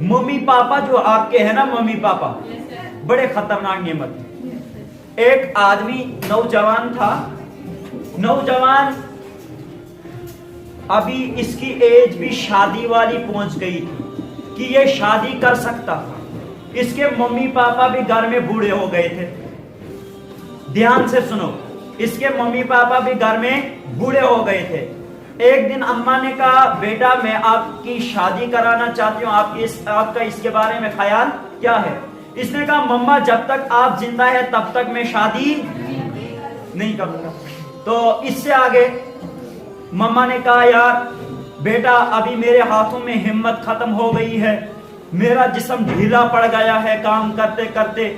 Mummy papa जो आपके है ना, मम्मी पापा बड़े खतरनाक नेमत है। एक आदमी नौजवान था, नौजवान अभी इसकी एज भी शादी वाली पहुंच गई थी कि ये शादी कर सकता था। इसके मम्मी पापा भी घर में बूढ़े हो गए थे। ध्यान से सुनो, इसके मम्मी पापा भी घर में बूढ़े हो गए थे। एक दिन अम्मा ने कहा, बेटा मैं आपकी शादी कराना चाहती हूँ, आपका इसके बारे में ख्याल क्या है? इसने कहा, मम्मा जब तक आप जिंदा है तब तक मैं शादी नहीं करूंगा। तो इससे आगे मम्मा ने कहा, यार बेटा अभी मेरे हाथों में हिम्मत खत्म हो गई है, मेरा जिस्म ढीला पड़ गया है काम करते करते,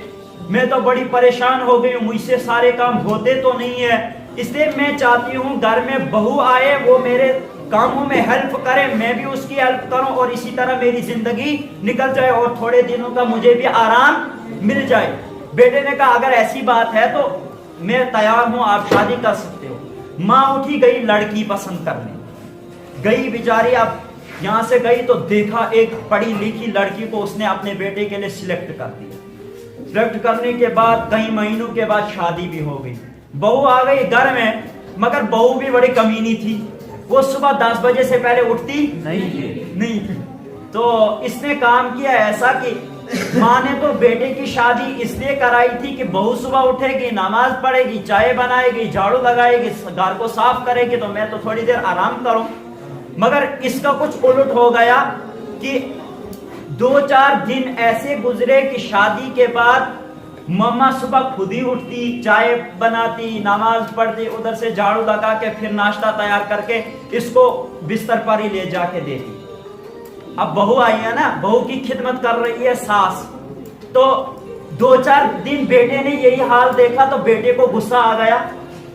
मैं तो बड़ी परेशान हो गई हूँ, मुझसे सारे काम होते तो नहीं है, इसलिए मैं चाहती हूँ घर में बहू आए, वो मेरे कामों में हेल्प करे, मैं भी उसकी हेल्प करूं और इसी तरह मेरी जिंदगी निकल जाए और थोड़े दिनों का मुझे भी आराम मिल जाए। बेटे ने कहा, अगर ऐसी बात है तो मैं तैयार हूं, आप शादी कर सकते हो। माँ उठी, गई लड़की पसंद करने, गई बेचारी। अब यहां से गई तो देखा एक पढ़ी लिखी लड़की को उसने अपने बेटे के लिए सिलेक्ट कर दिया। सिलेक्ट करने के बाद कई महीनों के बाद शादी भी हो गई, बहू आ गई घर में, मगर बहू भी बड़ी कमीनी थी, वो सुबह 10 बजे से पहले उठती नहीं थी। तो इसने काम किया ऐसा कि माँ ने तो बेटे की शादी इसलिए कराई थी कि बहू सुबह उठेगी, नमाज पढ़ेगी, चाय बनाएगी, झाड़ू लगाएगी, घर को साफ करेगी, तो मैं तो थोड़ी देर आराम करूं। मगर इसका कुछ उलट हो गया कि 2-4 दिन ऐसे गुजरे कि शादी के बाद मम्मा सुबह खुद ही उठती, चाय बनाती, नमाज पढ़ती, उधर से झाड़ू लगा के फिर नाश्ता तैयार करके इसको बिस्तर पर ही ले जाके देती। अब बहू आई है ना, बहू की खिदमत कर रही है सास। तो 2-4 दिन बेटे ने यही हाल देखा तो बेटे को गुस्सा आ गया,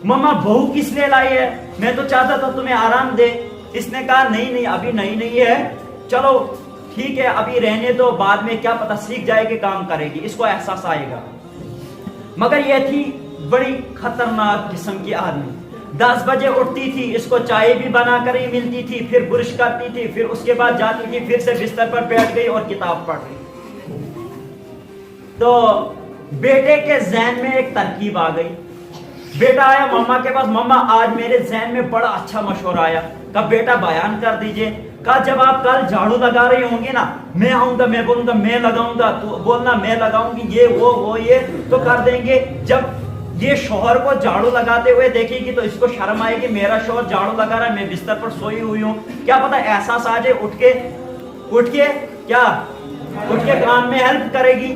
मम्मा बहू किस लिए लाई है, मैं तो चाहता था तुम्हें आराम दे। इसने कहा, नहीं अभी नहीं है, चलो ठीक है अभी रहने दो, बाद में क्या पता सीख जाएगी, काम करेगी, इसको एहसास आएगा। मगर यह थी बड़ी खतरनाक किस्म की आदमी। 10 बजे उठती थी, इसको चाय भी बनाकर ही मिलती थी, फिर ब्रश करती थी, फिर उसके बाद जाती थी, फिर से बिस्तर पर बैठ गई और किताब पढ़ रही। तो बेटे के जहन में एक तरकीब आ गई। बेटा आया मम्मा के पास, मम्मा आज मेरे जहन में बड़ा अच्छा मशवरा आया। कहा, बेटा बयान कर दीजिए। कहा, जब आप कल झाड़ू लगा रही होंगी ना, मैं आऊंगा, मैं बोलूंगा मैं लगाऊंगा, तो बोलना मैं लगाऊंगी, ये वो ये तो कर देंगे। जब ये शोहर को झाड़ू लगाते हुए देखेगी तो इसको शर्म आएगी, मेरा शोहर झाड़ू लगा रहा है, मैं बिस्तर पर सोई हुई हूँ, क्या पता एहसास आ जाए, उठ के काम में हेल्प करेगी।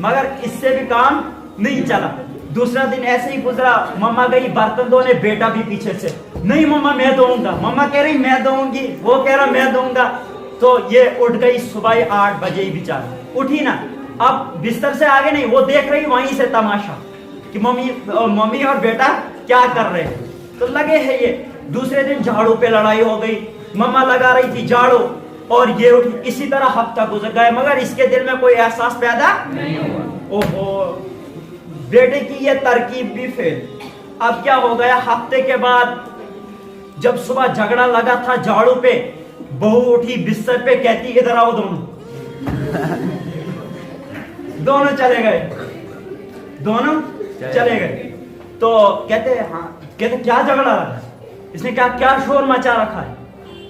मगर इससे भी काम नहीं चला। दूसरा दिन ऐसे ही गुजरा, मम्मा गई बर्तन धोने, बेटा भी पीछे से, नहीं मम्मा मैं धोऊंगा, मम्मा कह रही मैं धोऊंगी, वो कह रहा मैं धोऊंगा। तो ये उठ गई सुबह 8 बजे ही बेचारी, उठी ना, अब बिस्तर से आगे नहीं, वो देख रही वहीं से तमाशा कि मम्मी और बेटा क्या कर रहे हैं, तो लगे है ये। दूसरे दिन झाड़ू पे लड़ाई हो गई, मम्मा लगा रही थी झाड़ू और ये उठी, इसी तरह हफ्ता गुजर गया, मगर इसके दिल में कोई एहसास पैदा नहीं हुआ। ओहो, बेटे की ये तरकीब भी फेल। अब क्या हो गया, हफ्ते के बाद जब सुबह झगड़ा लगा था झाड़ू पे, बहू उठी बिस्तर पे, कहती इधर आओ दोनों दोनों चले गए, दोनों चले गए। तो कहते क्या झगड़ा लगा, इसने क्या शोर मचा रखा है,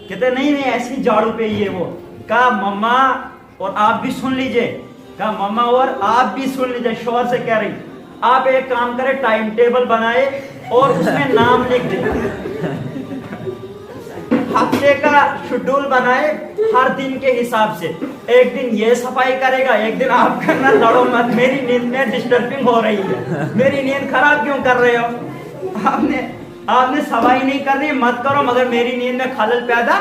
कहते नहीं ऐसी झाड़ू पे ये वो। कहा, मम्मा और आप भी सुन लीजिए, कहा मम्मा और आप भी सुन लीजिए, शोर से कह रही, आप एक काम करें, टाइम टेबल बनाए और उसमें नाम लिख दें, हफ्ते का शेड्यूल बनाए हर दिन के हिसाब से, एक दिन ये सफाई करेगा, एक दिन आप करना, लड़ो मत, मेरी नींद में डिस्टर्बिंग हो रही है, मेरी नींद खराब क्यों कर रहे हो, आपने सफाई नहीं कर रही, मत करो, मगर मेरी नींद में खलल पैदा